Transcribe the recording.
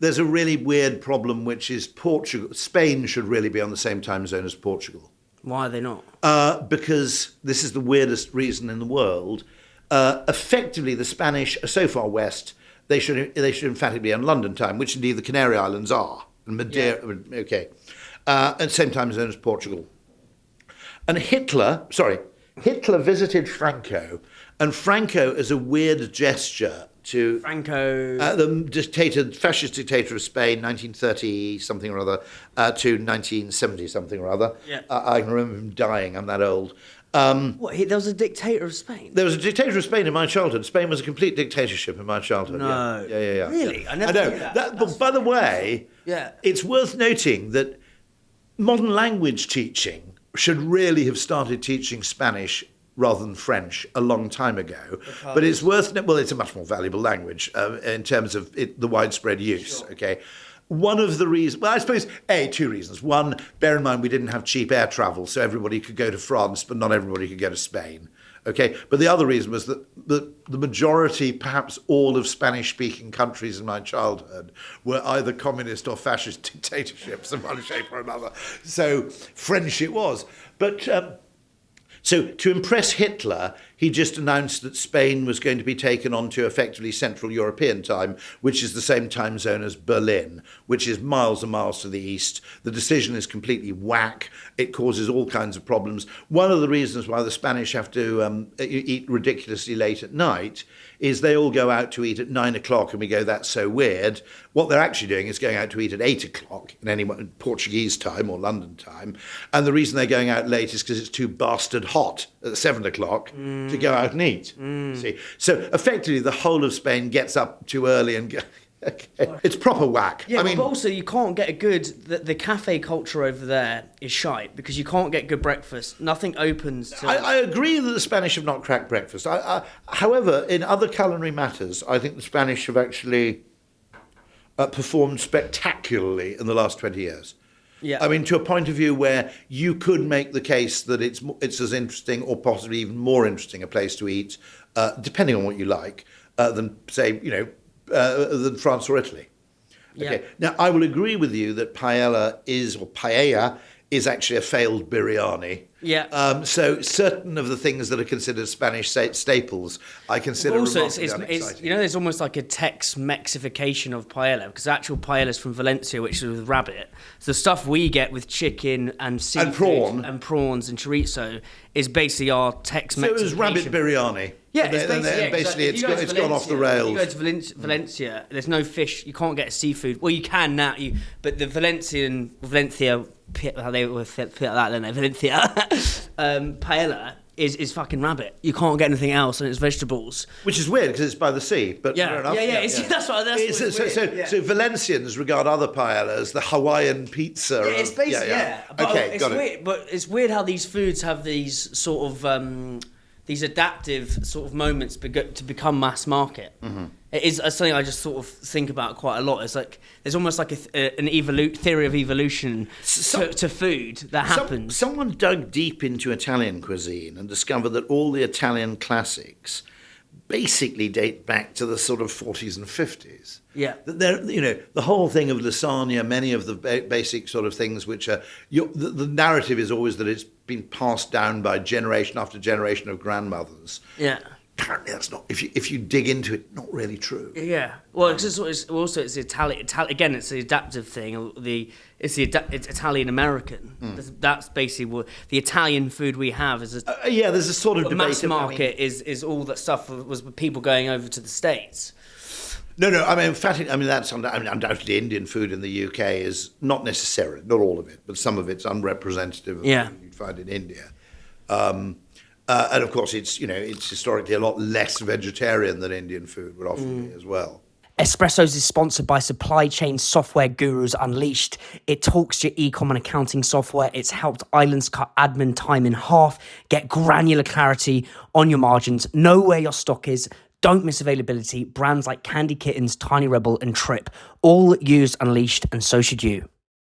there's a really weird problem, which is Spain should really be on the same time zone as Portugal. Why are they not? Because this is the weirdest reason in the world. Effectively, the Spanish are so far west, they should emphatically be on London time, which indeed the Canary Islands are. And Madeira, okay. And same time zone as Portugal. And Hitler visited Franco, and Franco, as a weird gesture to the fascist dictator of Spain, 1930 something or other, to 1970 something or other. Yeah. I can remember him dying. I'm that old. There was a dictator of Spain? There was a dictator of Spain in my childhood. Spain was a complete dictatorship in my childhood. No. Yeah. Really? I never knew that. But by the way, yeah, it's worth noting that modern language teaching should really have started teaching Spanish rather than French a long time ago. But it's it's a much more valuable language in terms of the widespread use, sure. Okay? One of the reasons, I suppose, two reasons. One, bear in mind we didn't have cheap air travel, so everybody could go to France, but not everybody could go to Spain. Okay, but the other reason was that the majority, perhaps all of Spanish-speaking countries in my childhood were either communist or fascist dictatorships in one shape or another. So French it was. But so to impress Hitler, he just announced that Spain was going to be taken onto effectively Central European time, which is the same time zone as Berlin, which is miles and miles to the east. The decision is completely whack. It causes all kinds of problems. One of the reasons why the Spanish have to eat ridiculously late at night is they all go out to eat at 9 o'clock and we go, that's so weird. What they're actually doing is going out to eat at 8 o'clock in Portuguese time or London time. And the reason they're going out late is because it's too bastard hot at 7 o'clock to go out and eat. See? So effectively the whole of Spain gets up too early and it's proper whack. Yeah, but also you can't get the cafe culture over there is shite because you can't get good breakfast. Nothing opens till... I agree that the Spanish have not cracked breakfast. However, in other culinary matters, I think the Spanish have actually performed spectacularly in the last 20 years. Yeah. I mean, to a point of view where you could make the case that it's as interesting or possibly even more interesting a place to eat, depending on what you like, than, say, than France or Italy. Okay. Yeah. Now, I will agree with you that paella is actually a failed biryani. Yeah. So certain of the things that are considered Spanish staples, I consider also remarkably unexciting. there's almost like a Tex-Mexification of paella because actual paella is from Valencia, which is with rabbit. So the stuff we get with chicken and seafood and prawns and chorizo is basically our Tex-Mexification. So it was rabbit biryani. Yeah, basically it's gone off the rails. You go to Valencia, there's no fish. You can't get seafood. Well, you can now. But the Valencia, how they would put that, don't they? Valencia paella is fucking rabbit. You can't get anything else, and it's vegetables. Which is weird because it's by the sea. But fair enough. That's what. So Valencians regard other paellas the Hawaiian pizza. Yeah, it's basically But okay, got it. But it's weird how these foods have these sort of these adaptive sort of moments to become mass market. Mm-hmm. It is something I just sort of think about quite a lot. It's like there's almost like an theory of evolution to food that happens. Someone dug deep into Italian cuisine and discovered that all the Italian classics basically date back to the sort of 40s and 50s. Yeah. The whole thing of lasagna, many of the basic sort of things which are... The narrative is always that it's been passed down by generation after generation of grandmothers. Yeah. Apparently that's not, if you dig into it, not really true. Yeah. Well, it's the Italian, again, it's the adaptive thing. It's Italian American. That's basically what the Italian food we have is. There's a sort of debate. Mass market is all that stuff was people going over to the States. No. That's undoubtedly Indian food in the UK is not necessarily, not all of it, but some of it's unrepresentative of what you'd find in India. And of course, it's historically a lot less vegetarian than Indian food would often be as well. Espressos is sponsored by supply chain software gurus Unleashed. It talks to your e-com and accounting software. It's helped islands cut admin time in half, get granular clarity on your margins, know where your stock is, don't miss availability. Brands like Candy Kittens, Tiny Rebel and Trip all use Unleashed, and so should you.